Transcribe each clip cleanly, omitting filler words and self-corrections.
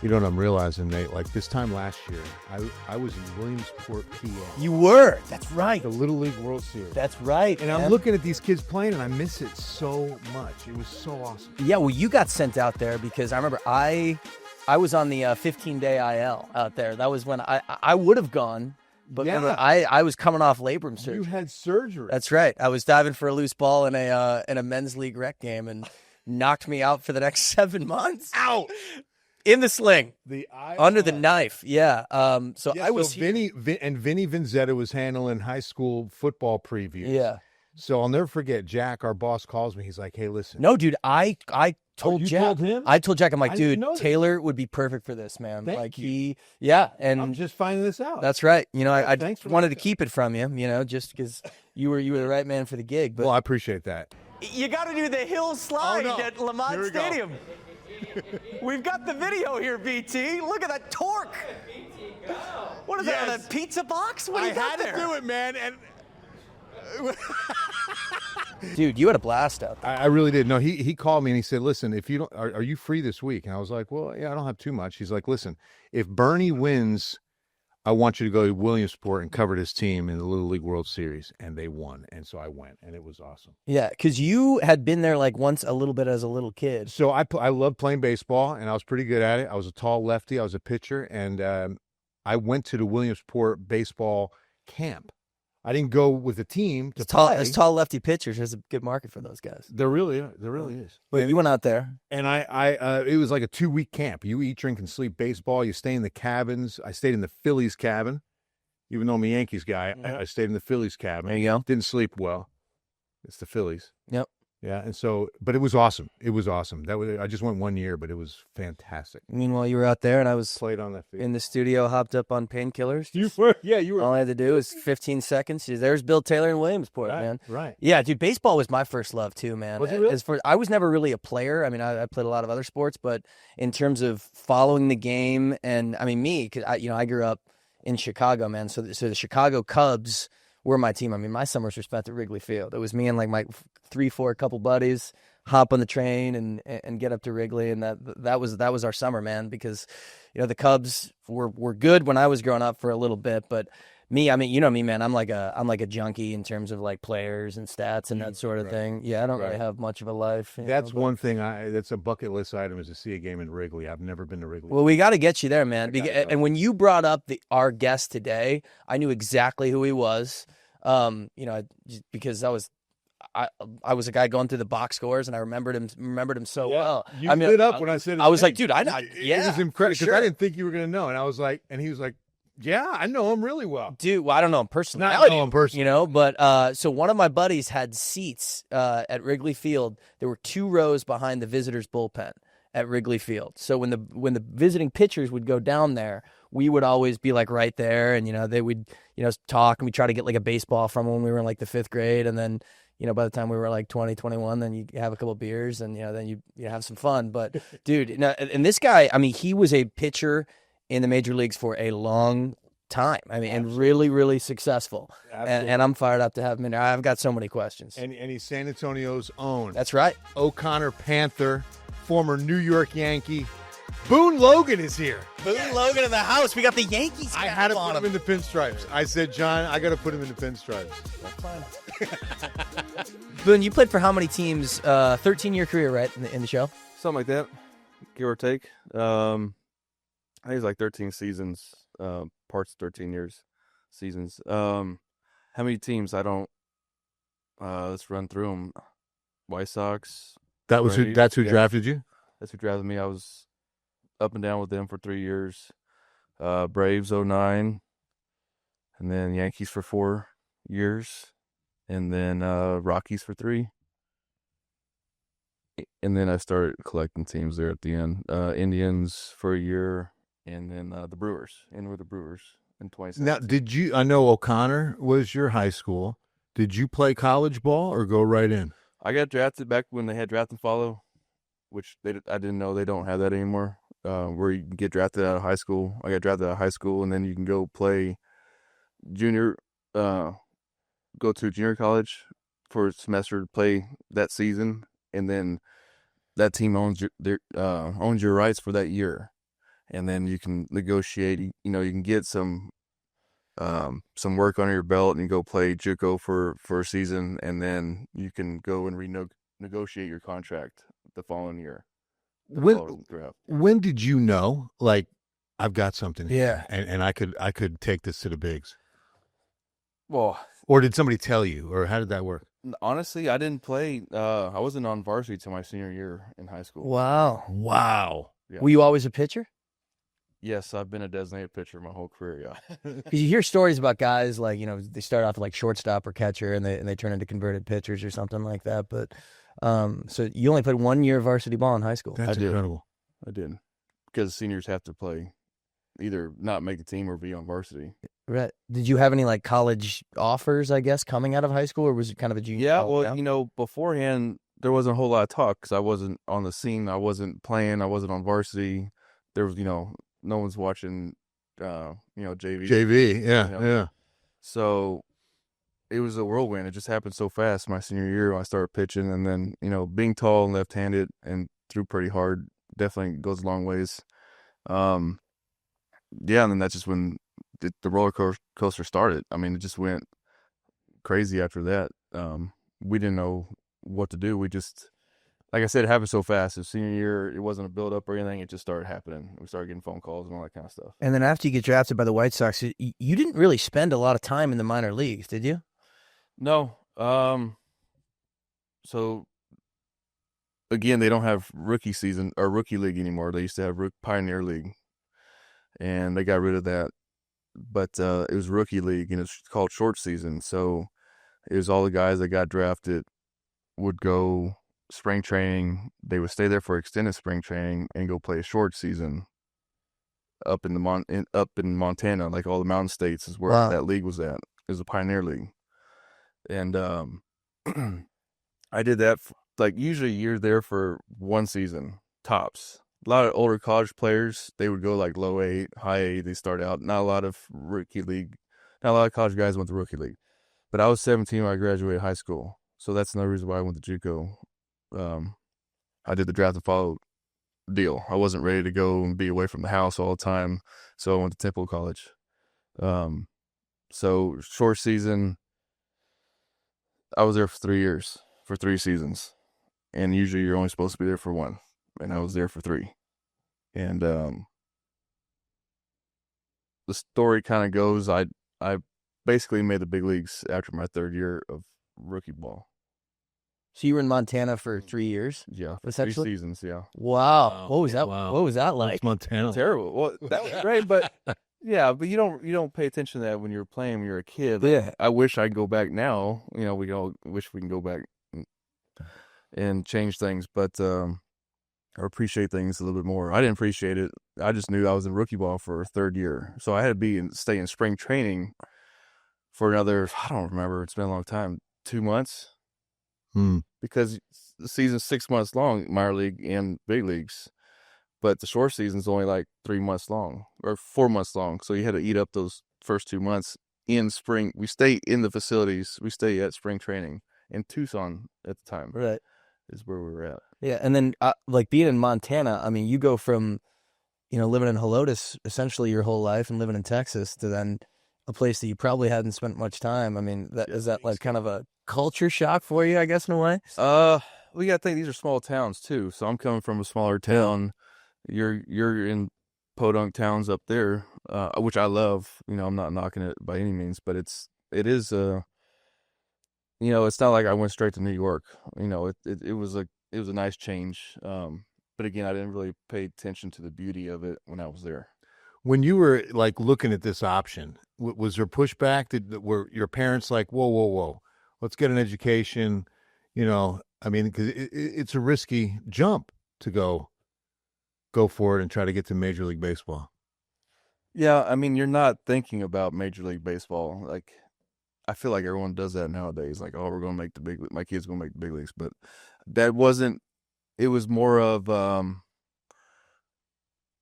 You know what I'm realizing, Nate? Like this time last year, I was in Williamsport, PA. You were. That's right. The Little League World Series. That's right. And I'm looking at these kids playing, and I miss it so much. It was so awesome. Yeah, well, you got sent out there because I remember I was on the 15-day IL out there. That was when I would have gone, but remember, I was coming off labrum surgery. You had surgery. That's right. I was diving for a loose ball in a men's league rec game and knocked me out for the next 7 months. Out. In the sling, under the knife, yeah. So Vinny Vinzetta was handling high school football previews. Yeah. So I'll never forget. Jack, our boss, calls me. He's like, "Hey, listen." No, dude, I told you Jack. Told him? I told Jack. I'm like, dude, Taylor would be perfect for this, man. Thank you. And I'm just finding this out. That's right. You know, I wanted to keep it from you. You know, just because you were the right man for the gig. But well, I appreciate that. You got to do the hill slide at Lamont Stadium. We've got the video here, BT. Look at that torque. What is that, a pizza box? What do you got there? I had to do it, man. And dude, you had a blast out there. I really did. No, he called me and he said, "Listen, if you don't, are you free this week?" And I was like, "Well, yeah, I don't have too much." He's like, "Listen, if Bernie wins, I want you to go to Williamsport and cover his team in the Little League World Series." And they won. And so I went, and it was awesome. Yeah, because you had been there like once a little bit as a little kid. So I loved playing baseball, and I was pretty good at it. I was a tall lefty. I was a pitcher, and I went to the Williamsport baseball camp. I didn't go with the team to play. As tall lefty pitchers, there's a good market for those guys. There really is. But you went out there. And it was like a 2-week camp. You eat, drink, and sleep baseball. You stay in the cabins. I stayed in the Phillies cabin. Even though I'm a Yankees guy, I stayed in the Phillies cabin. There you go. Didn't sleep well. It's the Phillies. Yep. Yeah, and so, but it was awesome. It was awesome. I just went 1 year, but it was fantastic. Meanwhile, you were out there, and I was played on that field in the studio, hopped up on painkillers. You were. All I had to do was 15 seconds. There's Bill Taylor in Williamsport, man. Right. Yeah, dude, baseball was my first love too, man. Was it really? I was never really a player. I mean, I played a lot of other sports, but in terms of following the game, and I mean, because I grew up in Chicago, man. So the Chicago Cubs were my team. I mean, my summers were spent at Wrigley Field. It was me and like my 3-4 couple buddies hop on the train and get up to Wrigley, and that was our summer, man, because the Cubs were good when I was growing up for a little bit, but me, I mean, you know me, man, I'm like a junkie in terms of like players and stats and that sort of thing. Yeah, I don't really have much of a life. That's one thing that's a bucket list item, is to see a game in Wrigley. I've never been to Wrigley. Well, we got to get you there, man. And when you brought up our guest today, I knew exactly who he was. Because I was a guy going through the box scores, and I remembered him so well. You lit up when I said his I was name. like, dude, it was incredible because I didn't think you were going to know. And I was like, and he was like, yeah, I know him really well. Dude, well, I don't know him personally. Not know him personally. But so one of my buddies had seats at Wrigley Field. There were 2 rows behind the visitors' bullpen at Wrigley Field. So when the visiting pitchers would go down there, we would always be like right there, and they would talk, and we try to get like a baseball from when we were in like the 5th grade, and then by the time we were like 20, 21, then you have a couple beers, and then you have some fun. But dude, and this guy, I mean, he was a pitcher in the major leagues for a long time. I mean, and really, really successful. And I'm fired up to have him in there. I've got so many questions. And he's San Antonio's own. That's right. O'Connor Panther, former New York Yankee. Boone Logan is here. Boone Logan in the house. We got the Yankees. I had to put him in the pinstripes. I said, John, I got to put him in the pinstripes. That's fine. Boone, you played for how many teams? 13-year career, right, in the show? Something like that, give or take. I think it's like 13 seasons, parts 13 years, seasons. How many teams? I don't. Let's run through them. White Sox. That's who drafted you? That's who drafted me. I was up and down with them for 3 years. Braves 09, and then Yankees for 4 years, and then Rockies for 3. And then I started collecting teams there at the end. Indians for a year, and then the Brewers. And we're the Brewers in 2017. Now, I know O'Connor was your high school. Did you play college ball or go right in? I got drafted back when they had draft and follow, which I didn't know they don't have that anymore, where you can get drafted out of high school. I got drafted out of high school, and then you can go play junior, go to junior college for a semester to play that season, and then that team owns your rights for that year. and then you can negotiate. You know, you can get some work under your belt, and you go play JUCO for a season, and then you can go and negotiate your contract the following year. When did you know, like, I've got something here, Yeah. and I could take this to the bigs? Well, Or did somebody tell you, or how did that work? honestly, I didn't play. I wasn't on varsity till my senior year in high school. Wow. Yeah. Were you always a pitcher? Yes, I've been a designated pitcher my whole career. Yeah. Because you hear stories about guys like, you know, they start off like shortstop or catcher, and they turn into converted pitchers or something like that. But so you only played 1 year of varsity ball in high school. That's incredible. I did, because seniors have to play, either not make the team or be on varsity. Right. Did you have any like college offers, I guess, coming out of high school, or was it kind of a junior? Yeah, well, you know, beforehand there wasn't a whole lot of talk because I wasn't on the scene. I wasn't playing. I wasn't on varsity. There was, you know, no one's watching, you know, JV. JV, yeah, You know? yeah. So it was a whirlwind. It just happened so fast. My senior year, when I started pitching, and then, you know, being tall and left-handed and threw pretty hard definitely goes a long ways. Yeah, and then that's just when the roller coaster started. I mean, it just went crazy after that. We didn't know what to do. We just, like I said, it happened so fast. His senior year, it wasn't a build-up or anything. It just started happening. We started getting phone calls and all that kind of stuff. And then after you get drafted by the White Sox, you didn't really spend a lot of time in the minor leagues, did you? No. So, again, they don't have rookie season or rookie league anymore. They used to have Pioneer League, and they got rid of that. But it was rookie league, and it's called short season. So it was all the guys that got drafted would go spring training. They would stay there for extended spring training and go play a short season up in Montana, like all the mountain states is where that league was at. It was a Pioneer League, and I did that like usually a year there for one season tops. A lot of older college players, they would go like low A, high A. They start out. Not a lot of rookie league. Not a lot of college guys went to rookie league. But I was 17 when I graduated high school, so that's another reason why I went to JUCO. I did the draft and follow deal. I wasn't ready to go and be away from the house all the time, so I went to Temple College. So short season, I was there for 3 years, for 3 seasons, and usually you're only supposed to be there for 1, and I was there for 3. And the story kind of goes, I basically made the big leagues after my 3rd year of rookie ball. So you were in Montana for 3 years? Yeah, essentially 3 seasons. Yeah. Wow. What was that? Wow. What was that like? That's Montana. Terrible. Well, that was great, but yeah, but you don't pay attention to that when you're playing when you're a kid. Yeah. I wish I could go back now. You know, we all wish we can go back and change things, but or appreciate things a little bit more. I didn't appreciate it. I just knew I was in rookie ball for a 3rd year, so I had to stay in spring training for another. I don't remember. It's been a long time. 2 months. Because the season's 6 months long, minor league and big leagues, but the short season's only like 3 months long or 4 months long. So you had to eat up those first 2 months in spring. We stay in the facilities. We stay at spring training in Tucson at the time. Right. Is where we were at. Yeah, and then like being in Montana, I mean, you go from, you know, living in Helotes essentially your whole life and living in Texas to then a place that you probably hadn't spent much time. I mean, is that like kind of a culture shock for you, I guess, in a way? We got to think these are small towns too. So I'm coming from a smaller town. You're in podunk towns up there, which I love. You know, I'm not knocking it by any means, but it is you know, it's not like I went straight to New York. You know, it was a nice change. But again, I didn't really pay attention to the beauty of it when I was there. When you were like looking at this option, was there pushback? Were your parents like, whoa, let's get an education? You know, I mean, because it's a risky jump to go for it and try to get to Major League Baseball. Yeah, I mean, you're not thinking about Major League Baseball. Like, I feel like everyone does that nowadays. Like, oh, we're going to make the big league. My kid's going to make the big leagues. But that wasn't, it was more of,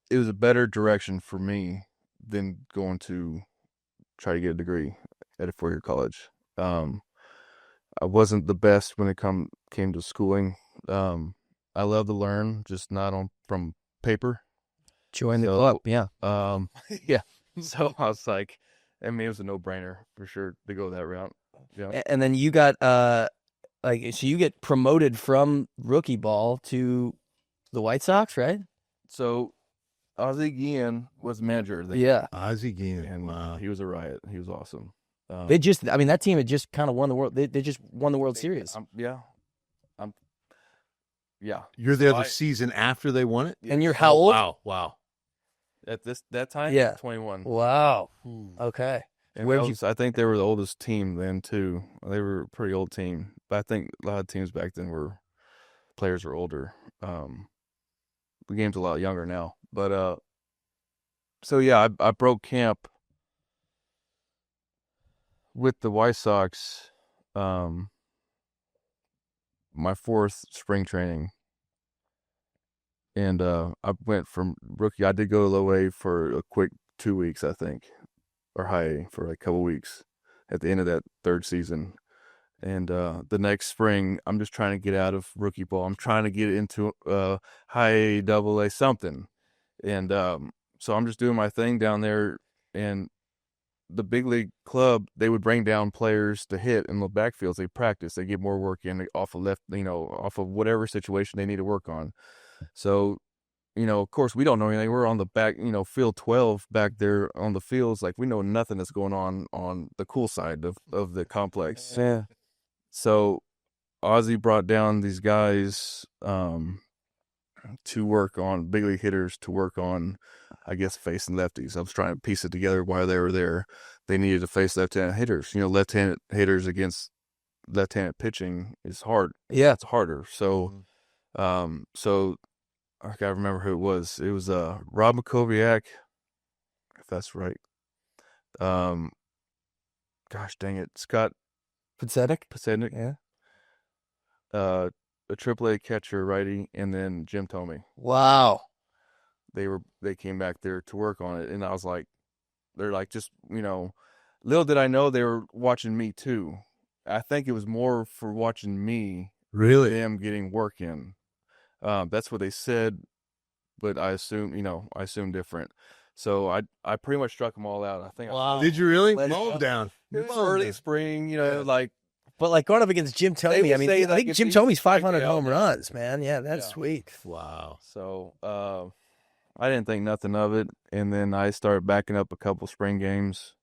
it was a better direction for me than going to try to get a degree at a 4-year college. I wasn't the best when it came to schooling. I love to learn, just not from paper. Join the club. Yeah. Yeah. So I was like, I mean, it was a no-brainer for sure to go that route. Yeah. And then you got so you get promoted from rookie ball to the White Sox, right? So Ozzie Guillen was manager. Yeah. Ozzie Guillen. And Wow. he was a riot. He was awesome. That team had just kind of won the world. They just won the World Series. Yeah. You're there the season after they won it? And you're how old? Wow. At that time? Yeah. 21. Wow. Okay. And I think they were the oldest team then too. They were a pretty old team. But I think a lot of teams back then players were older. The game's a lot younger now. But so yeah, I broke camp with the White Sox my fourth spring training. And I went from rookie. I did go low A for a quick 2 weeks, I think, or high A for like a couple weeks at the end of that third season. And the next spring, I'm just trying to get out of rookie ball. I'm trying to get into high A, double A, something. And so I'm just doing my thing down there. And the big league club, they would bring down players to hit in the backfields. They practice. They get more work in off of off of whatever situation they need to work on. So, of course, we don't know anything. We're on the back, field 12 back there on the fields. Like, we know nothing that's going on the cool side of the complex. Yeah. So, Ozzie brought down these guys to work on big league hitters, to work on, I guess, facing lefties. I was trying to piece it together why they were there. They needed to face left-handed hitters. Left-handed hitters against left-handed pitching is hard. Yeah. It's harder. So, I gotta remember who it was. It was Rob Makoviak, if that's right. Gosh dang it, Scott Pacetic. Yeah. A AAA catcher, righty, and then Jim Tomey. Wow. They came back there to work on it, and I was like, they're like, just little did I know they were watching me too. I think it was more for watching me. Really? Them getting work in. That's what they said, but I assume different. So I pretty much struck them all out. I think. Wow. Did you really? Let's Mow go. them down. It was early spring, But going up against Jim Tomey, would I mean, say, I think if Jim he's Tomey's 500 striking out, home runs, man. Yeah, that's sweet. Wow. So I didn't think nothing of it, and then I started backing up a couple spring games.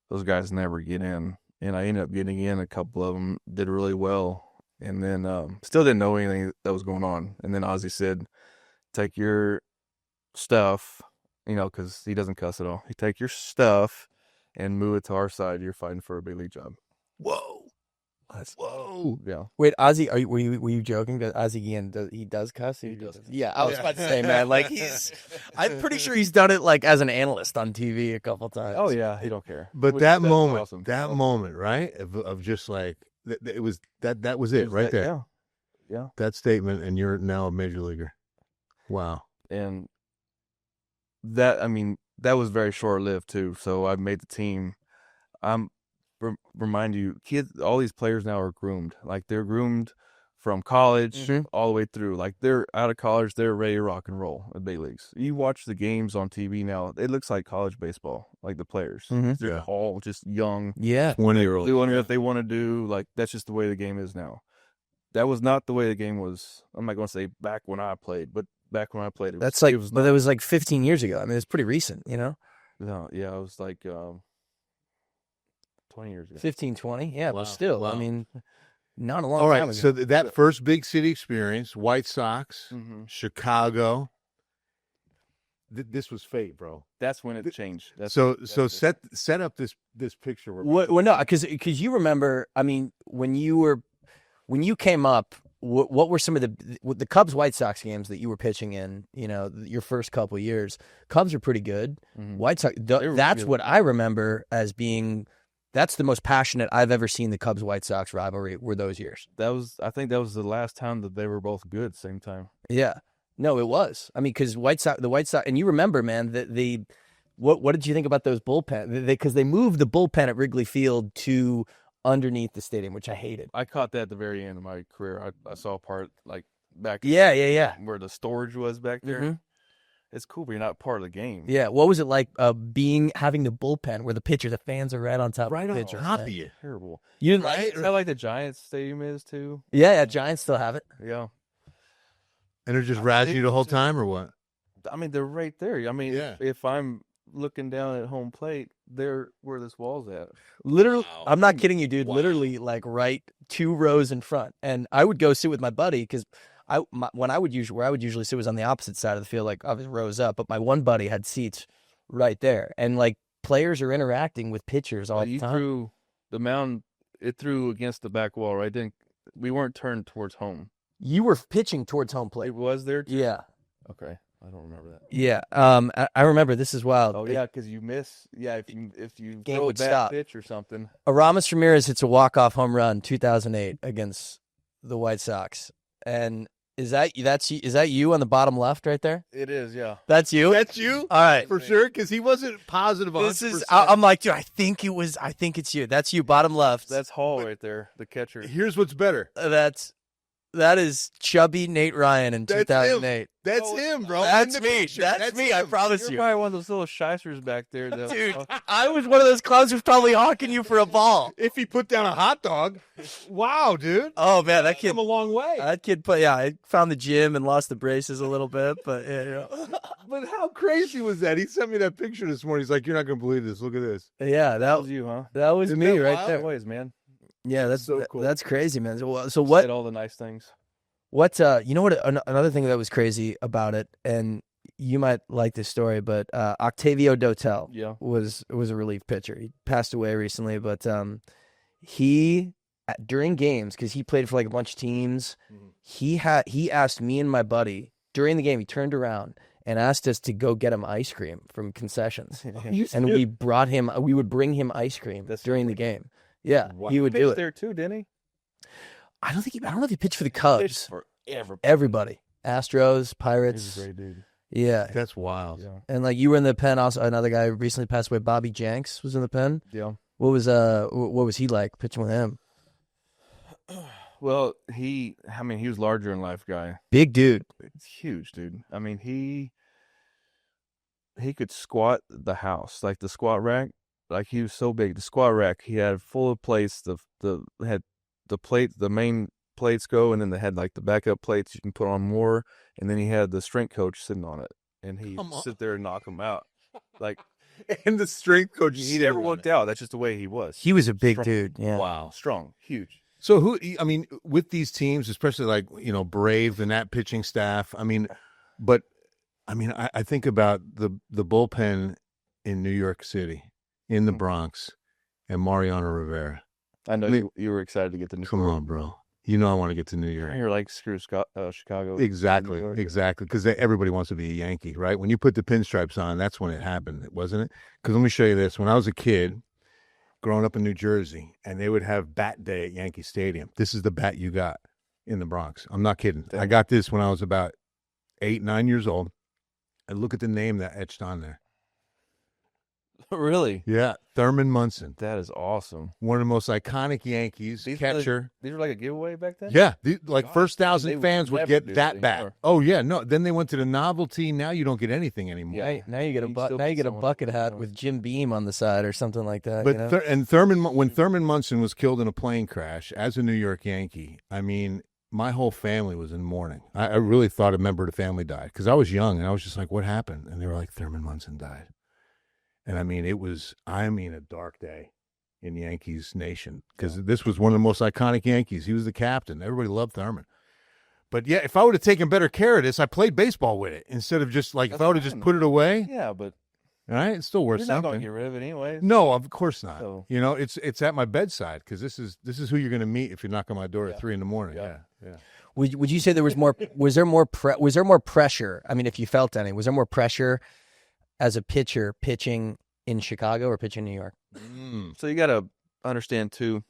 Those guys never get in, and I ended up getting in a couple of them. Did really well, and then still didn't know anything that was going on. And then Ozzie said, "Take your stuff, because he doesn't cuss at all. You take your stuff and move it to our side. You're fighting for a big league job." Whoa. Whoa. Yeah. Wait, Ozzie, were you joking that Ozzie Guillen does cuss? He does. Yeah, I was about to say, man, I'm pretty sure he's done it as an analyst on TV a couple times. Oh yeah, he don't care. But That's that moment, awesome. right, of just like it was that was it right there. Yeah. That statement, and you're now a major leaguer. Wow. And that was very short lived too. So I made the team. Remind you, kids, all these players now are groomed. Like, they're groomed from college all the way through. Like, they're out of college, they're ready to rock and roll in big leagues. You watch the games on TV now, it looks like college baseball, like the players. They're all just young. Yeah. 20-year-old. Doing what they want to do. Like, that's just the way the game is now. That was not the way the game was. I'm not going to say back when I played, but back when I played, it was like 15 years ago. I mean, it's pretty recent, No, yeah, it was like 20 years ago. 15, 20. Yeah, Wow. but still, Wow. I mean, not a long All time right. ago. So that first big city experience, White Sox, Chicago. This was fate, bro. That's when it changed. Set up this picture. Well, no, because you remember, I mean, when you came up, what were some of the Cubs White Sox games that you were pitching in? Your first couple of years. Cubs are pretty good. White Sox. That's what I remember as being. That's the most passionate I've ever seen the Cubs White Sox rivalry. Were those years? I think that was the last time that they were both good at the same time. Yeah. No, it was. I mean, because the White Sox, and you remember, man, that what did you think about those bullpen? Because they moved the bullpen at Wrigley Field to underneath the stadium, which I hated. I caught that at the very end of my career. I saw a part back. Yeah. Where the storage was back there. It's cool, but you're not part of the game. Yeah. What was it like having the bullpen where the fans are right on top of the pitcher? top of you. Terrible. You didn't Right? like Is that like the Giants stadium is too? Yeah, Giants still have it. Yeah. And they're just razzing you the whole time, or what? I mean, they're right there. I mean, Yeah. if I'm looking down at home plate, they're where this wall's at. Literally, Wow. I'm not kidding you, dude. Wow. Literally, like right 2 rows in front. And I would go sit with my buddy because where I would usually sit was on the opposite side of the field, like obviously rows up. But my one buddy had seats right there, and like players are interacting with pitchers all the You time. threw the mound. It threw against the back wall, right? We weren't turned towards home. You were pitching towards home plate. It was there too? Yeah. Okay. I don't remember that. Yeah. I remember. This is wild. Oh yeah, because you miss. Yeah, if you Game throw a would bad stop. pitch or something. Aramis Ramirez hits a walk-off home run 2008 against the White Sox. And is that you on the bottom left right there? It is, yeah. That's you? That's you? All right. For sure, because he wasn't positive 100%. This is I'm like, dude, I think it's you. That's you, bottom left. That's Hall right there, the catcher. Here's what's better. That is chubby Nate Ryan in That's 2008. That's him, bro. That's In the me. picture. That's me. I him. promise You're you. probably one of those little shysters back there, though. Dude, I was one of those clowns who's probably hawking you for a ball. If he put down a hot dog, wow, dude. Oh man, that kid. Come a long way. I found the gym and lost the braces a little bit, but yeah, But how crazy was that? He sent me that picture this morning. He's like, "You're not gonna believe this. Look at this." yeah, That that was you, huh? that was Isn't me that right wild? there. Always, man. Yeah, that's So cool. That's crazy, man. So Said what? all the nice things. You know what? Another thing that was crazy about it, and you might like this story, but Octavio Dotel Yeah. was a relief pitcher. He passed away recently, but he during games because he played for like a bunch of teams. Mhm. He asked me and my buddy during the game. He turned around and asked us to go get him ice cream from concessions, and we would bring him ice cream That's during the game. Yeah, Wow. he would do Pitched it. there too, didn't he? I don't know if he pitched for the Pitched Cubs. for everybody. Everybody, Astros, He's Pirates. a great dude. Yeah, That's wild. Yeah. and like you were in the pen. Also, another guy who recently passed away, Bobby Jenks, was in the pen. Yeah. What was he like pitching with him? Well, he was larger in life guy. Big dude. It's huge, dude. I mean, he could squat the house, like the squat rack. Like he was so big. The squat rack, he had full of plates. Had the plate, the main plates go, and then they had like the backup plates you can put on more. And then he had the strength coach sitting on it, and he'd Come on. sit there and knock them out. Like And the strength coach. he never worked out. That's just the way he was. He was a big Strong. dude. Yeah. Wow. Strong, huge. So I mean, with these teams, especially like, Brave and that pitching staff, I think about the bullpen in New York City, in the Bronx, and Mariano Rivera. I know I mean, you were excited to get the New Come York. on, bro. You know I want to get to New York. You're like, screw Chicago. Exactly, New York. exactly. Because everybody wants to be a Yankee, right? When you put the pinstripes on, that's when it happened, wasn't it? Because let me show you this. When I was a kid, growing up in New Jersey, and they would have bat day at Yankee Stadium. This is the bat you got in the Bronx. I'm not kidding. I got this when I was about 8, 9 years old. And look at the name that etched on there. Really? Yeah, Thurman Munson. That is awesome. One of the most iconic Yankees, catcher. These were like a giveaway back then? Yeah, God, first they 1,000 would fans would never get do that that bat. anymore. Oh yeah, no. Then they went to the novelty. Now you don't get anything anymore. Yeah. Now you get You still now you put get a someone- bucket hat someone- with Jim Beam on the side or something like that. But you know? when Thurman Munson was killed in a plane crash as a New York Yankee, I mean, my whole family was in mourning. I really thought a member of the family died because I was young and I was just like, "What happened?" And they were like, "Thurman Munson died." And I mean, it was a dark day in Yankees Nation because this was one of the most iconic Yankees. He was the captain. Everybody loved Thurman. But yeah, if I would have taken better care of this, I played baseball with it instead of just like if I would have just put it away. Yeah, but All right, it's still worth you're not going to something. get rid of it anyway. No, of course not. So- It's at my bedside because this is who you're going to meet if you knock on my door at 3 a.m. Yeah. Yeah. Would you say there was more? Was there more pressure? I mean, if you felt any, was there more pressure as a pitcher pitching in Chicago or pitching in New York? So you got to understand too.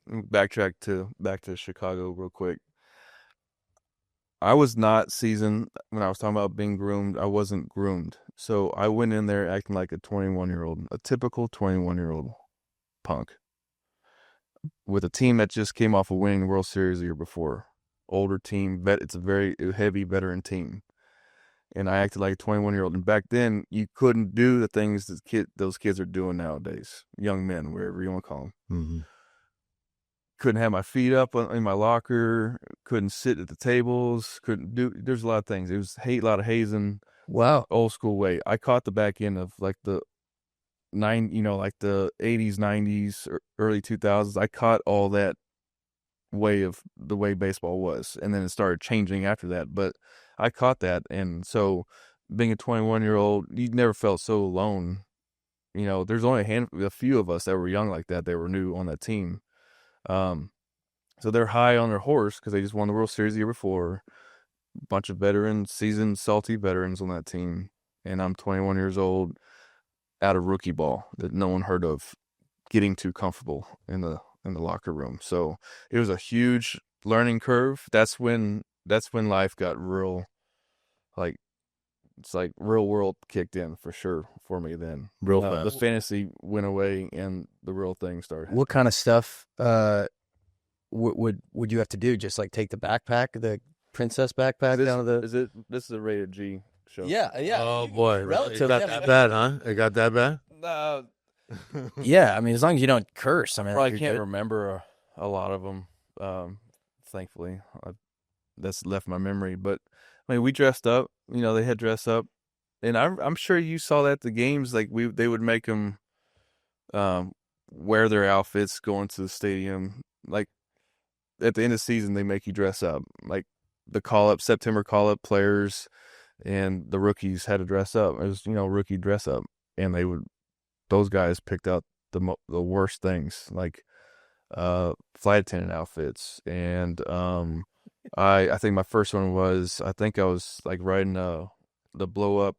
Back to Chicago real quick. I was not seasoned when I was talking about being groomed. I wasn't groomed, so I went in there acting like a 21-year-old, a typical 21-year-old punk, with a team that just came off of winning the World Series the year before. Older team, it's a very heavy veteran team, and I acted like a 21-year-old. And back then, you couldn't do the things those kids are doing nowadays. Young men, wherever you want to call them. Mm-hmm. Couldn't have my feet up in my locker. Couldn't sit at the tables. Couldn't do. There's a lot of things. It was a lot of hazing. Wow. Old school way. I caught the back end of like the like the 80s, 90s, or early 2000s. I caught all that way of the way baseball was, and then it started changing after that. But I caught that, and so being a 21-year-old, you never felt so alone. There's only a few of us that were young like that were new on that team. So they're high on their horse because they just won the World Series the year before. A bunch of veterans, seasoned, salty veterans on that team, and I'm 21 years old, out of rookie ball that no one heard of, getting too comfortable in the locker room. So it was a huge learning curve. That's when life got real, like it's like real world kicked in for sure for me then. Real fast. The fantasy went away and the real thing started. What kind of stuff would you have to do? Just like take the backpack, the princess backpack down to the. This is a rated G show. Yeah. Oh boy, Relative, it got yeah. that bad, huh? It got that bad. Yeah, I mean, as long as you don't curse. I mean, I you're can't good. remember a lot of them. Thankfully, that's left my memory. But I mean, we dressed up. They had dress up, and I'm sure you saw that at the games. Like they would make them wear their outfits going to the stadium. Like at the end of the season, they make you dress up. Like the September call-up players and the rookies had to dress up. It was rookie dress up, and those guys picked out the worst things, like flight attendant outfits. And I think my first one was, I was like riding the blow up,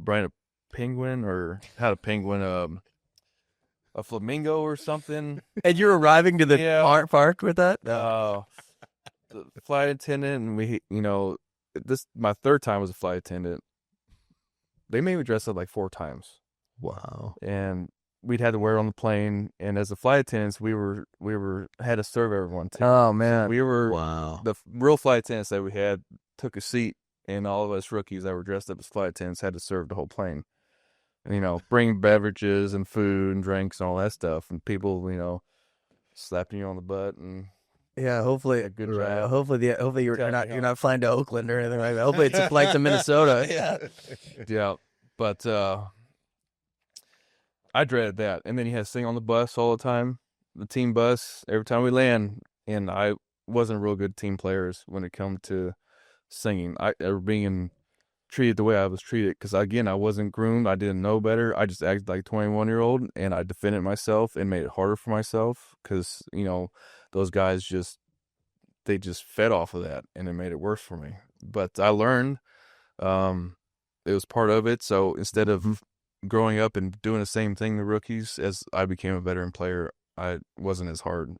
riding a penguin, or had a penguin, a flamingo or something. And you're arriving to the park with that? The flight attendant, and we, my third time was a flight attendant. They made me dress up like 4 times. Wow. And we'd had to wear it on the plane. And as the flight attendants, we had to serve everyone too. Oh man. We were Wow. the real flight attendants that we had took a seat, and all of us rookies that were dressed up as flight attendants had to serve the whole plane. And, bring beverages and food and drinks and all that stuff, and people, slapping you on the butt and Yeah, hopefully a good job. Hopefully you're not flying to Oakland or anything like that. Hopefully it's a flight to Minnesota. Yeah. Yeah, but I dreaded that. And then you had to sing on the bus all the time, the team bus, every time we land. And I wasn't a real good team players when it come to singing, or being treated the way I was treated. Because again, I wasn't groomed. I didn't know better. I just acted like a 21-year-old, and I defended myself and made it harder for myself. Because those guys just fed off of that, and it made it worse for me. But I learned, it was part of it. So instead of growing up and doing the same thing the rookies, as I became a veteran player, I wasn't as hard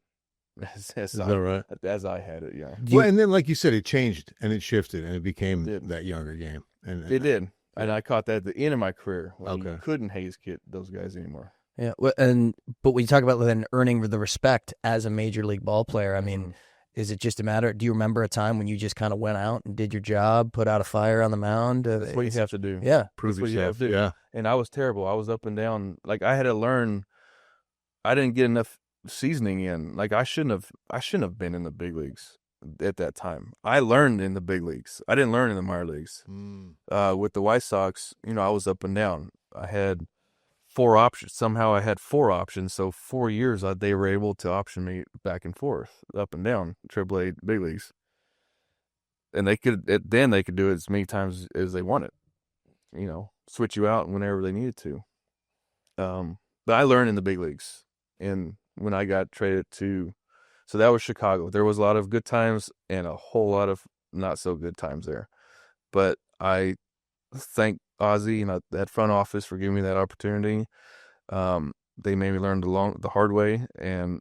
as I had it. Yeah. Well, and then like you said, it changed and it shifted and it became that younger game. And it did. And I caught that at the end of my career when Okay. you couldn't haze kit those guys anymore. Yeah. But when you talk about then earning the respect as a major league ball player, I mean, is it just a matter? Do you remember a time when you just kind of went out and did your job, put out a fire on the mound? That's what you have to do. Yeah. prove That's what you have yourself. to do. Yeah. And I was terrible. I was up and down. Like I had to learn. I didn't get enough seasoning in. Like I shouldn't have been in the big leagues at that time. I learned in the big leagues. I didn't learn in the minor leagues. With the White Sox, I was up and down. I had 4 options. Somehow I had 4 options. So 4 years they were able to option me back and forth, up and down, AAA, big leagues. And they could do it as many times as they wanted. Switch you out whenever they needed to. But I learned in the big leagues. And when I got traded so that was Chicago. There was a lot of good times and a whole lot of not so good times there. But I thank Ozzie and that front office for giving me that opportunity. They made me learn the hard way, and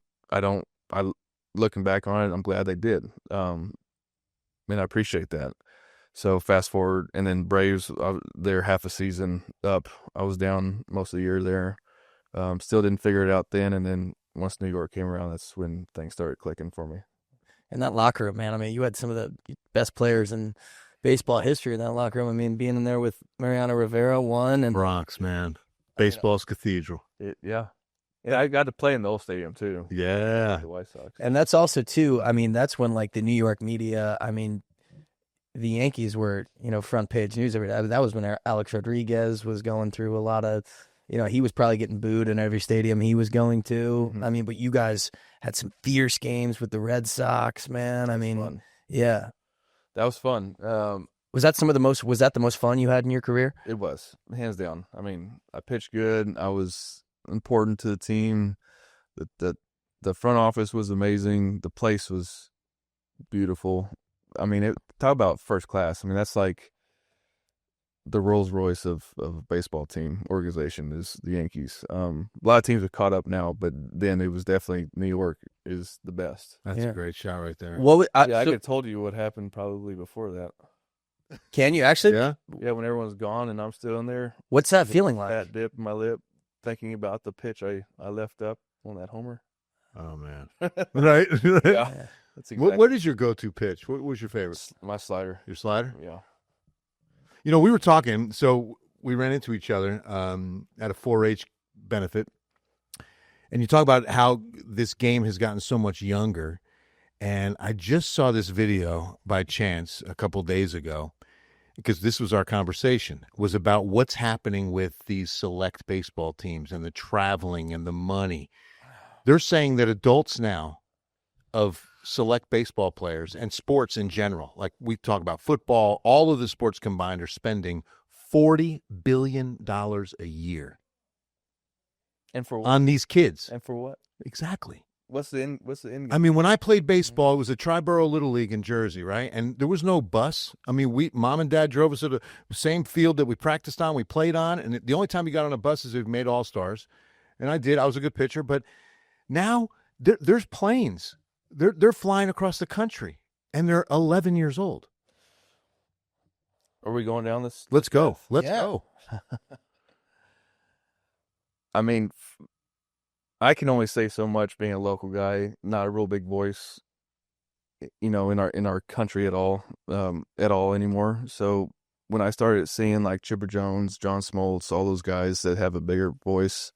looking back on it, I'm glad they did. And I appreciate that. So fast forward, and then Braves, they're half a season up. I was down most of the year there. Still didn't figure it out then, and then once New York came around, that's when things started clicking for me. And that locker room, man. I mean, you had some of the best players in baseball history in that locker room. I mean, being in there with Mariano Rivera won, and Bronx, man. Baseball's cathedral. Yeah, I got to play in the old stadium too. Yeah. The White Sox. and that's also too. I mean, that's when like the New York media. I mean, the Yankees were front page news every day. That was when Alex Rodriguez was going through a lot of. He was probably getting booed in every stadium he was going to. Mm-hmm. I mean, but you guys had some fierce games with the Red Sox, man. I mean, fun. yeah. That was fun. Was that the most fun you had in your career? It was, hands down. I mean, I pitched good. I was important to the team. The front office was amazing. The place was beautiful. I mean, talk about first class. I mean, that's like the Rolls Royce of a baseball team organization is the Yankees. A lot of teams are caught up now, but then it was definitely New York is the best. That's a great shot right there. I could have told you what happened probably before that. Can you actually? Yeah. Yeah, when everyone's gone and I'm still in there. What's that feeling like? That dip in my lip, thinking about the pitch I left up on that homer. Oh, man. Right? Yeah. That's exactly. What is your go-to pitch? What was your favorite? My slider. Your slider? Yeah. We were talking, so we ran into each other at a 4-H benefit, and you talk about how this game has gotten so much younger, and I just saw this video by chance a couple days ago, because this was our conversation, was about what's happening with these select baseball teams and the traveling and the money. They're saying that adults now of select baseball players and sports in general, like we talk about football, all of the sports combined are spending $40 billion a year. And for what? On these kids. And for what? Exactly. What's the end? I mean, when I played baseball, it was a Triborough Little League in Jersey, right? And there was no bus. I mean, mom and dad drove us to the same field that we practiced on, we played on, and the only time we got on a bus is if we made All-Stars. And I did. I was a good pitcher. But now there's planes. They're flying across the country, and they're 11 years old. Are we going down this? Let's go. path? Let's go. I mean, I can only say so much being a local guy, not a real big voice, in our country at all anymore. So when I started seeing like Chipper Jones, John Smoltz, all those guys that have a bigger voice,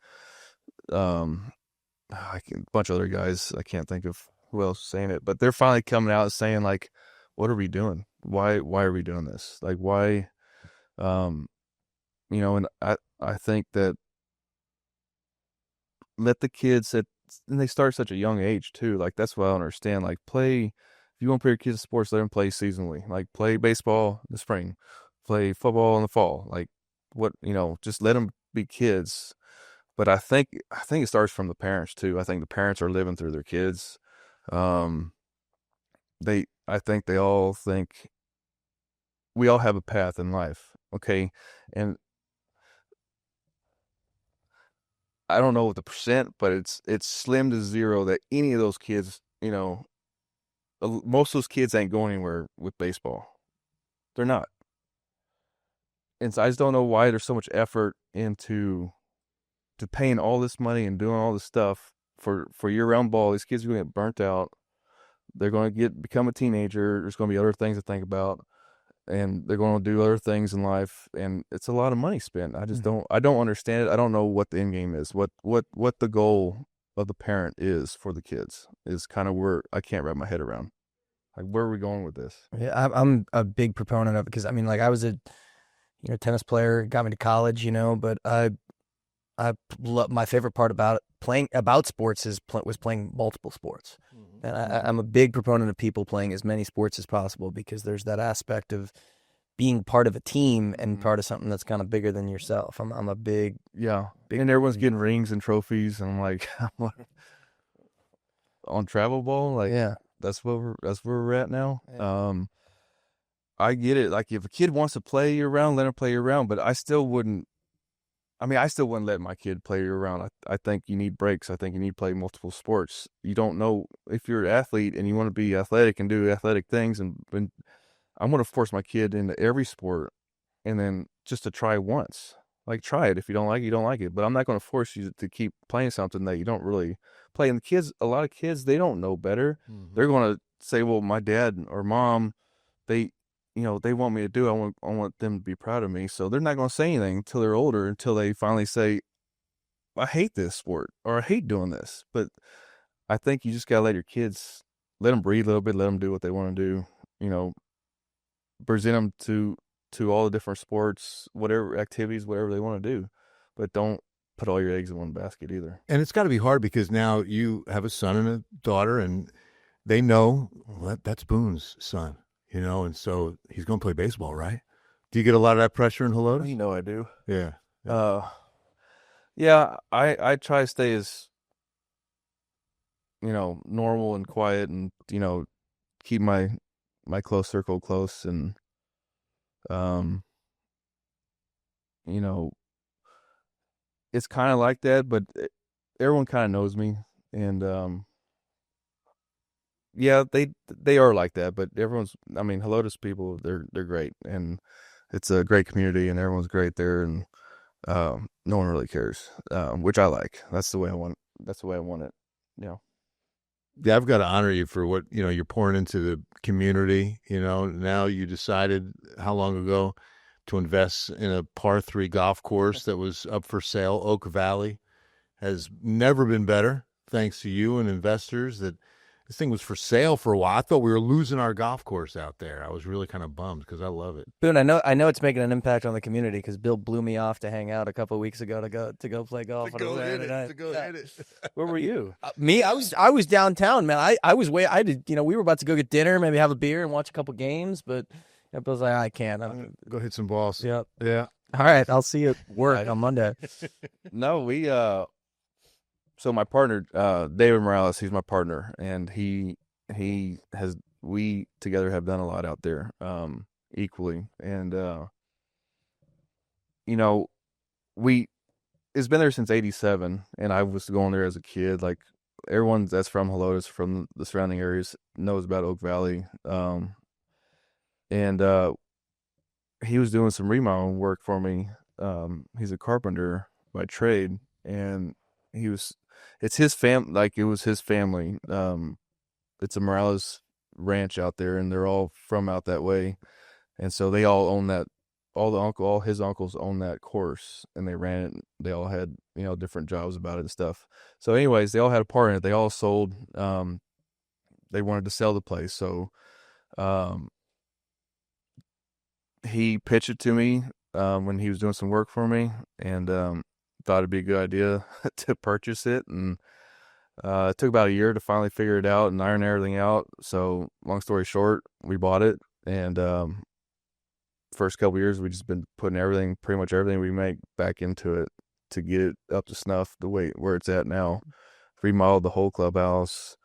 a bunch of other guys, I can't think of who else is saying it, but they're finally coming out and saying like, what are we doing? Why are we doing this? Like, why, and I think that let the kids and they start such a young age too. Like, that's what I don't understand. Like, if you want to play your kids in sports, let them play seasonally. Like, play baseball in the spring, play football in the fall. Like, just let them be kids. But I think it starts from the parents too. I think the parents are living through their kids. I think they all think we all have a path in life. Okay. And I don't know what the percent, but it's slim to zero that any of those kids, most of those kids ain't going anywhere with baseball. They're not. And so I just don't know why there's so much effort into paying all this money and doing all this stuff for year-round ball. These kids are going to get burnt out. They're going to become a teenager. There's going to be other things to think about, and they're going to do other things in life. And it's a lot of money spent. I just don't understand it. I don't know what the end game is. What the goal of the parent is for the kids is kind of where I can't wrap my head around. Like, where are we going with this? Yeah, I'm a big proponent of it because I mean, like, I was a tennis player, got me to college, but my favorite part about sports was playing multiple sports. Mm-hmm. And I'm a big proponent of people playing as many sports as possible because there's that aspect of being part of a team and part of something that's kind of bigger than yourself. I'm a big and everyone's getting rings and trophies, and I'm like on travel ball, like, yeah, that's where we're at now. Yeah. I get it. Like, if a kid wants to play year round, let him play year round, but I still wouldn't let my kid play year round. I think you need breaks. I think you need to play multiple sports. You don't know if you're an athlete and you want to be athletic and do athletic things. And I'm going to force my kid into every sport and then just to try once. Like, try it. If you don't like it, you don't like it. But I'm not going to force you to keep playing something that you don't really play. And a lot of kids, they don't know better. Mm-hmm. They're going to say, well, my dad or mom, they they want me to do. I want them to be proud of me. So they're not going to say anything until they're older, until they finally say, I hate this sport or I hate doing this. But I think you just got to let your kids, let them breathe a little bit, let them do what they want to do, present them to all the different sports, whatever activities, whatever they want to do. But don't put all your eggs in one basket either. And it's got to be hard because now you have a son and a daughter, and they know that's Boone's son, and so he's going to play baseball, right? Do you get a lot of that pressure in Helotes? I do. Yeah. Yeah, I try to stay as, normal and quiet and, keep my close circle close and, it's kind of like that, but everyone kind of knows me and, yeah, they are like that, but Helotes people, they're great and it's a great community and everyone's great there and, no one really cares, which I like. That's the way I want it. Yeah, I've got to honor you for what, you're pouring into the community. Now you decided how long ago to invest in a par 3 golf course that was up for sale. Oak Valley has never been better, thanks to you and investors. That this thing was for sale for a while. I thought we were losing our golf course out there. I was really kind of bummed because I love it. Boone, I know it's making an impact on the community because Bill blew me off to hang out a couple of weeks ago to go play golf. To go hit it. Where were you? Me, I was downtown, man. We were about to go get dinner, maybe have a beer and watch a couple games, but Bill's like, I can't. Go hit some balls. Yep. Yeah. All right, I'll see you at work on Monday. No, so my partner, David Morales, he's my partner, and we together have done a lot out there, equally. And, it's been there since 87, and I was going there as a kid. Like, everyone that's from Helotes, from the surrounding areas, knows about Oak Valley. And he was doing some remodeling work for me. He's a carpenter by trade, and it's his it was his family. It's a Morales ranch out there, and they're all from out that way. And so they all own that, all his uncles own that course, and they ran it. They all had, different jobs about it and stuff. So anyways, they all had a part in it. They all sold, they wanted to sell the place. So, he pitched it to me, when he was doing some work for me, and, thought it'd be a good idea to purchase it. And, it took about a year to finally figure it out and iron everything out. So long story short, we bought it, and, first couple of years, we just been putting pretty much everything we make back into it to get it up to snuff the way where it's at now. Remodeled the whole clubhouse,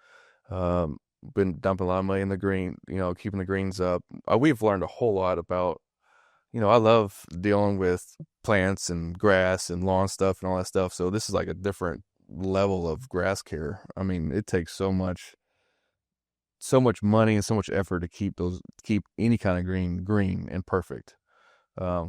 been dumping a lot of money in the green, keeping the greens up. We've learned a whole lot about, I love dealing with plants and grass and lawn stuff and all that stuff. So this is like a different level of grass care. It takes so much money and so much effort to keep any kind of green and perfect,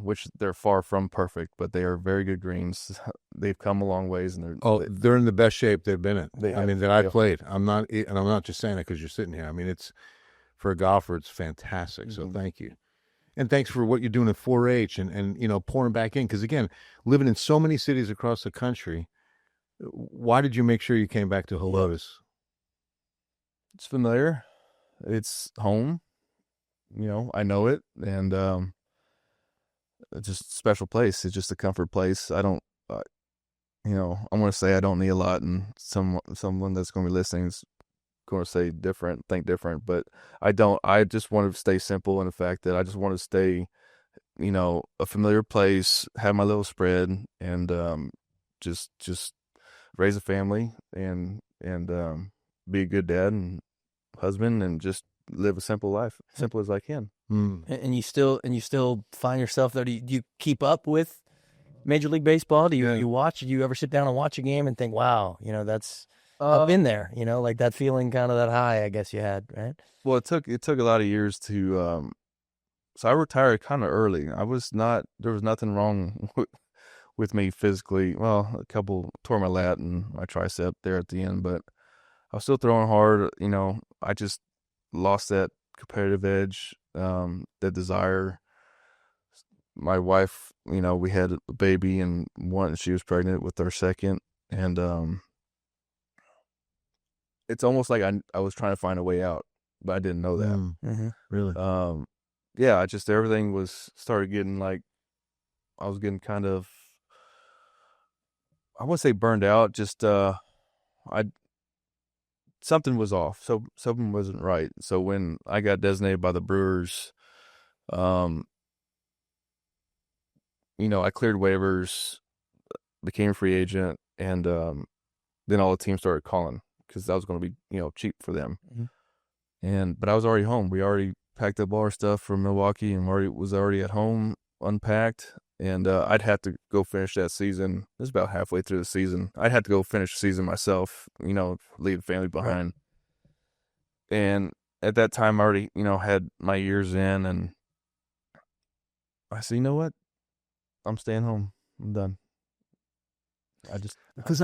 which they're far from perfect, but they are very good greens. They've come a long ways, and they're in the best shape they've been in. That I played. I'm not just saying it because you're sitting here. It's for a golfer, it's fantastic. So thank you. And thanks for what you're doing at 4-H and pouring back in. Because, again, living in so many cities across the country, why did you make sure you came back to Helotes? It's familiar. It's home. I know it. And it's just a special place. It's just a comfort place. I don't, I'm going to say I don't need a lot. And someone that's going to be listening is going to say think different, but I don't. I just want to stay simple in the fact that I just want to stay, a familiar place, have my little spread, and just raise a family and be a good dad and husband, and just live a simple life, simple as I can. And you still find yourself there. Do you keep up with Major League Baseball? Do you watch? Do you ever sit down and watch a game and think, wow, that's I've been there, like that feeling, kind of that high, I guess you had, right? Well, it took a lot of years to, so I retired kind of early. There was nothing wrong with me physically. Well, a couple tore my lat and my tricep there at the end, but I was still throwing hard. I just lost that competitive edge. that desire. My wife, we had a baby, and she was pregnant with our second, and it's almost like I was trying to find a way out, but I didn't know that. Really? Yeah, everything started getting like, I was getting kind of, I wouldn't say burned out, just something was off. So something wasn't right. So when I got designated by the Brewers, I cleared waivers, became a free agent, and then all the teams started calling because that was going to be, cheap for them. But I was already home. We already packed up all our stuff from Milwaukee and was already at home, unpacked. And I'd have to go finish that season. It was about halfway through the season. I'd have to go finish the season myself, leave the family behind. Right. And at that time, I already, had my years in. And I said, you know what? I'm staying home. I'm done. Because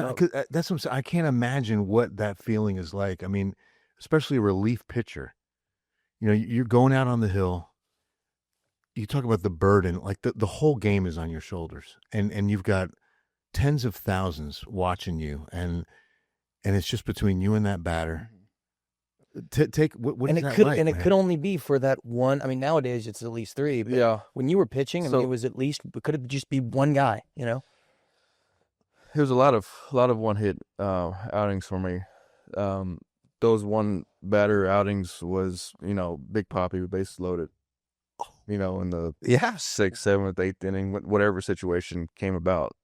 that's what I'm saying. I can't imagine what that feeling is like. I mean, especially a relief pitcher. You're going out on the hill. You talk about the burden, like the whole game is on your shoulders, and you've got tens of thousands watching you, and it's just between you and that batter. Take what and is it that could like, and man? It could only be for that one. I mean, nowadays it's at least three. But yeah. When you were pitching, it was at least, it could have just be one guy. There was a lot of one hit outings for me. Those one batter outings was, Big Poppy with bases loaded. In the 6th, 7th, 8th inning, whatever situation came about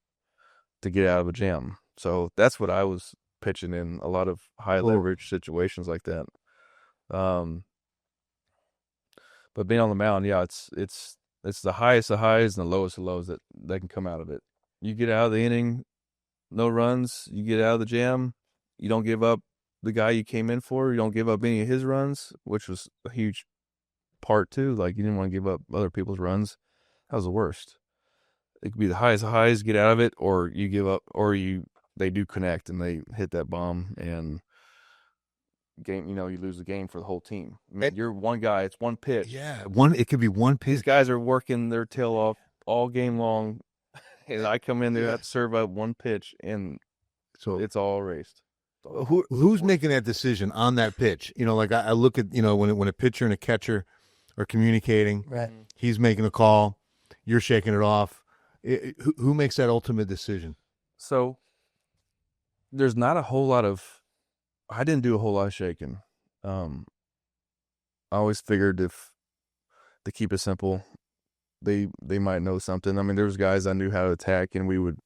to get out of a jam. So that's what I was pitching in, a lot of high leverage situations like that. But being on the mound, it's the highest of highs and the lowest of lows that can come out of it. You get out of the inning, no runs. You get out of the jam. You don't give up the guy you came in for. You don't give up any of his runs, which was a huge part too. Like, you didn't want to give up other people's runs. That was the worst. It could be the highest of highs, get out of it, or you give up, or they do connect and they hit that bomb and game. You lose the game for the whole team. I mean, you're one guy. It's one pitch. Yeah, it could be one pitch. These guys are working their tail off all game long, and I come in there, have to serve up one pitch, and so it's all erased. Who's making that decision on that pitch? Like I look at when a pitcher and a catcher are communicating, right? He's making a call, you're shaking it off. Who makes that ultimate decision? So there's not a whole lot of. I didn't do a whole lot of shaking. I always figured to keep it simple, they might know something. I mean, there was guys I knew how to attack, and we would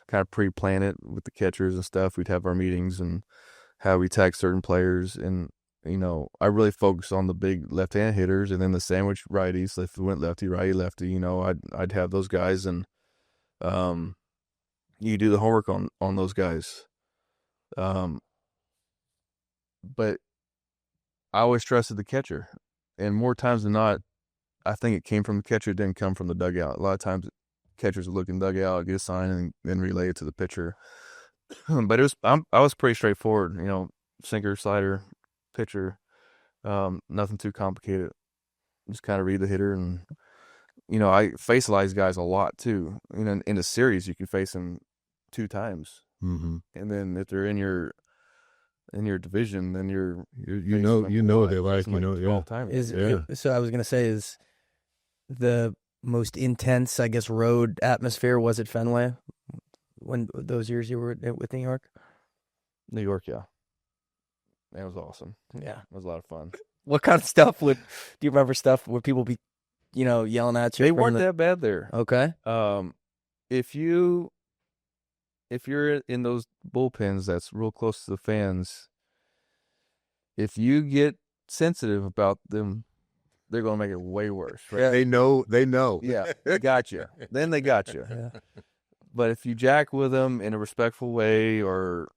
kind of pre-plan it with the catchers and stuff. We'd have our meetings and how we attack certain players. And, I really focused on the big left-hand hitters, and then the sandwich righties. If it went lefty, righty, lefty, I'd have those guys, and you do the homework on those guys. But I always trusted the catcher, and more times than not, I think it came from the catcher. It didn't come from the dugout. A lot of times catchers would look in the dugout, get a sign, and then relay it to the pitcher. But I was pretty straightforward, sinker, slider, pitcher, nothing too complicated. Just kind of read the hitter, and I face a lot of these guys a lot too. In a series, you can face them 2 times, and then if they're in your division, then you're they like 12 times. So I was gonna say, is the most intense, I guess, road atmosphere was at Fenway when those years you were with New York? New York, yeah. That was awesome. Yeah. It was a lot of fun. What kind of stuff do you remember stuff where people be, yelling at you? They weren't that bad there. Okay. If you're in those bullpens that's real close to the fans, if you get sensitive about them, they're going to make it way worse. Right? Yeah, they know. Yeah, they got you. Then they got you. Yeah. But if you jack with them in a respectful way, or,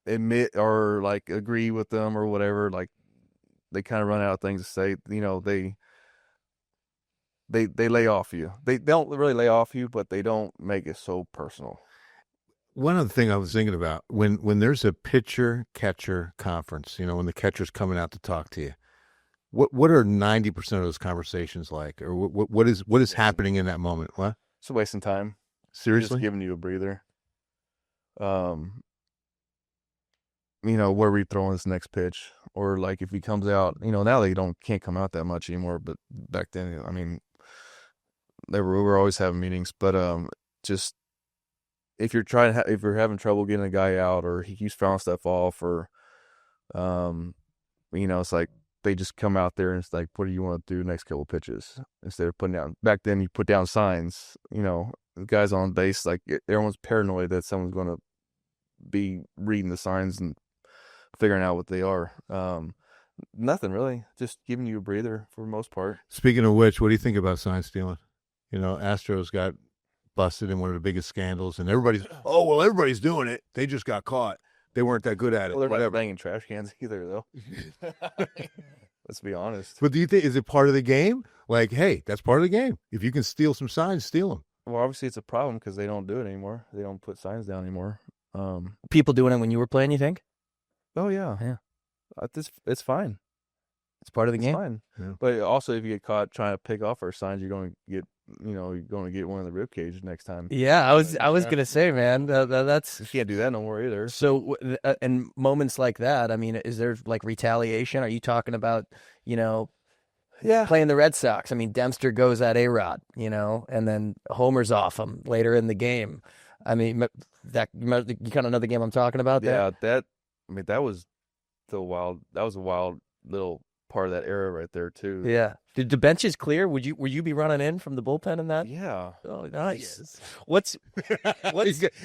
admit or like agree with them or whatever, like they kind of run out of things to say, they lay off you. They don't really lay off you, but they don't make it so personal. One other thing I was thinking about, when there's a pitcher-catcher conference, when the catcher's coming out to talk to you, What are 90% of those conversations like, or what is happening in that moment? What? It's wasting time. Seriously? Just giving you a breather. Where are we throwing this next pitch? Or like if he comes out, now they can't come out that much anymore. But back then, I mean, we were always having meetings. But just if you're if you're having trouble getting a guy out, or he keeps fouling stuff off, or it's like they just come out there and it's like, what do you want to do next couple pitches? Instead of putting down, back then you put down signs, the guys on base, like everyone's paranoid that someone's going to be reading the signs and figuring out what they are. Nothing really, just giving you a breather for the most part. Speaking of which, what do you think about sign stealing? Astros got busted in one of the biggest scandals, and everybody's doing it. They just got caught. They weren't that good at it. Well, they're not banging trash cans either, though. Let's be honest. But do you think, is it part of the game? Like, hey, that's part of the game. If you can steal some signs, steal them. Well, obviously it's a problem because they don't do it anymore. They don't put signs down anymore. People doing it when you were playing, you think? Oh yeah, yeah. It's fine. It's part of the game. Fine. Yeah. But also, if you get caught trying to pick off our signs, you're going to get one in the rib cage next time. Yeah, I was gonna say, man, that's you can't do that no more either. So, and moments like that, I mean, is there like retaliation? Are you talking about, playing the Red Sox? I mean, Dempster goes at A-Rod, and then Homer's off him later in the game. I mean, you kind of know the game I'm talking about. Yeah, that was a wild little part of that era right there too. Yeah. Did the benches clear? Were you be running in from the bullpen in that? Yeah. Oh, nice. Yes. What's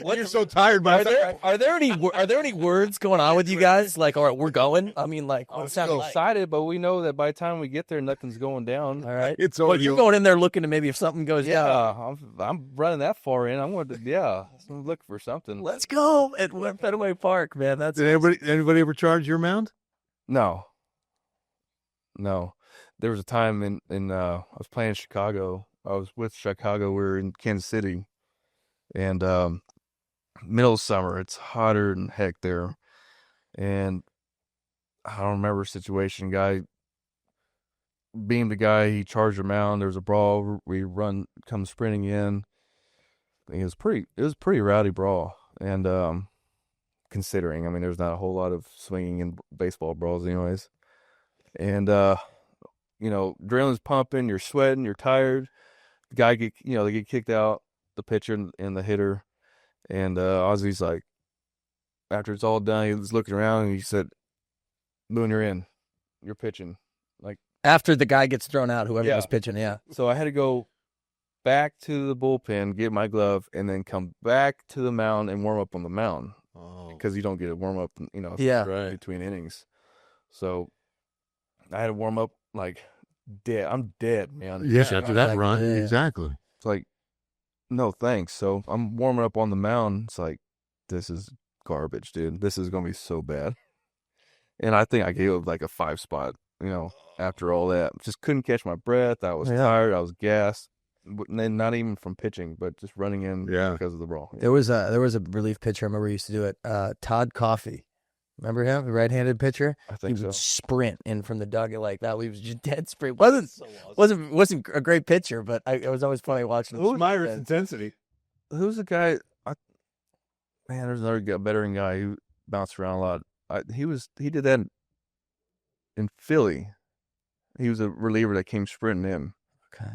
you're so tired, by are there any words going on with you guys? Like, all right, we're going. I mean, like, I'm excited, but we know that by the time we get there, nothing's going down. All right. But you're going in there looking to maybe if something goes down. Yeah, I'm running that far in. I'm looking for something. Let's go at Fenway Park, man. That's Did anybody ever charge your mound? No. There was a time in I was playing in Chicago. I was with Chicago. We were in Kansas City, and middle of summer. It's hotter than heck there, and I don't remember the situation. Guy beamed the guy. He charged a mound. There was a brawl. We come sprinting in. It was a pretty rowdy brawl, and considering, I mean, there's not a whole lot of swinging in baseball brawls, anyways. And adrenaline's pumping, you're sweating, you're tired. The guy they get kicked out, the pitcher and the hitter. And Ozzy's like, after it's all done, he was looking around and he said, Boone, you're in. You're pitching. Like, after the guy gets thrown out, whoever was pitching, yeah. So I had to go back to the bullpen, get my glove, and then come back to the mound and warm up on the mound. Oh. Because you don't get to warm up, between innings. So I had to warm up like dead. I'm dead, man. Yeah, after that run, exactly. It's like, no thanks. So I'm warming up on the mound. It's like, this is garbage, dude. This is going to be so bad. And I think I gave up like a 5 spot, after all that. Just couldn't catch my breath. I was tired. I was gassed. And then not even from pitching, but just running in because of the brawl. There was a relief pitcher I remember used to do it. Todd Coffey. Remember him, the right-handed pitcher? I think he would so. sprint in from the dugout like that. He was just dead sprint. Wasn't a great pitcher, but it was always funny watching him. Who's Myers' intensity? Who's the guy? There's another veteran guy who bounced around a lot. He did that in Philly. He was a reliever that came sprinting in. Okay,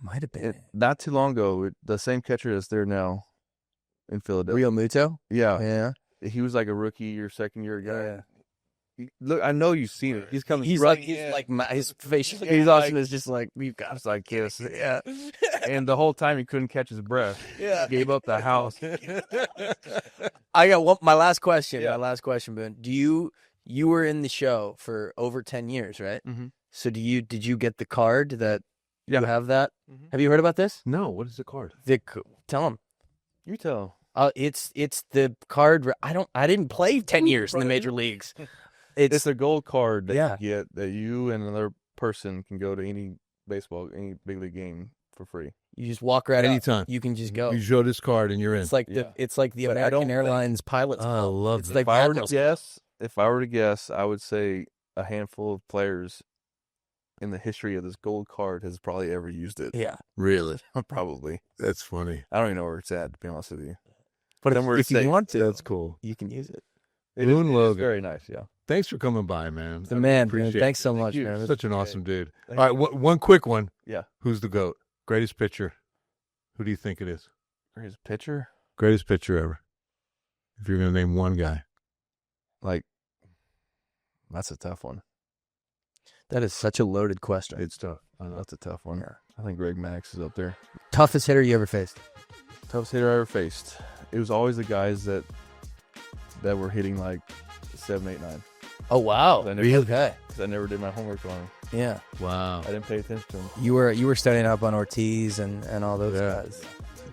might have been not too long ago. The same catcher that's there now in Philadelphia. Real Muto. Yeah. He was like a rookie or second-year guy. Yeah. Look, I know you've seen it. He's coming. He's like his facial. He's also just like we've got. It's like this. Yeah. And the whole time he couldn't catch his breath. Yeah. He gave up the house. I got my last question. Yeah. My last question, Boone. You were in the show for over 10 years, right? Mm-hmm. So did you get the card that you have that? Mm-hmm. Have you heard about this? No. What is the card? Tell him. You tell. It's the card. I didn't play 10 years in the major leagues. It's a gold card that you get that you and another person can go to any big league game for free. You just walk right anytime. out. You can just go. You show this card and you're in. It's like the American Airlines pilots. I love it. If I were to guess, I would say a handful of players in the history of this gold card has probably ever used it. Yeah. Really? Probably. That's funny. I don't even know where it's at, to be honest with you. But Somewhere if you safe. want to, That's cool. you can use it. Boone Logan. Very nice, yeah. Thanks for coming by, man. The man, Appreciate man. Thanks it. so much, you. man. This Such is an great. awesome dude. Thank All right, one quick one. Yeah. Who's the GOAT? Greatest pitcher. Who do you think it is? Greatest pitcher? Greatest pitcher ever. If you're going to name one guy. Like, that's a tough one. That is such a loaded question. It's tough. I know. That's a tough one. I think Greg Max is up there. Toughest hitter you ever faced? Toughest hitter I ever faced. It was always the guys that were hitting like 7, 8, 9. Oh wow! I never, Okay. Because I never did my homework on them. Yeah. Wow. I didn't pay attention to them. You were studying up on Ortiz and all those Yeah. guys,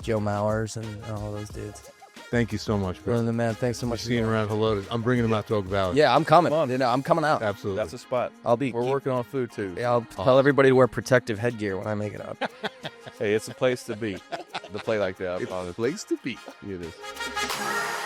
Joe Mowers and all those dudes. Thank you so much, bro. Brother, the man. Thanks so much. See you around Hello. I'm bringing him out to Oak Valley. Yeah, I'm coming. Come on. You know, I'm coming out. Absolutely. That's a spot. I'll be. We're working on food too. Yeah, I'll tell everybody to wear protective headgear when I make it out. Hey, it's a place to be. To play like that. It's a place to be. It is.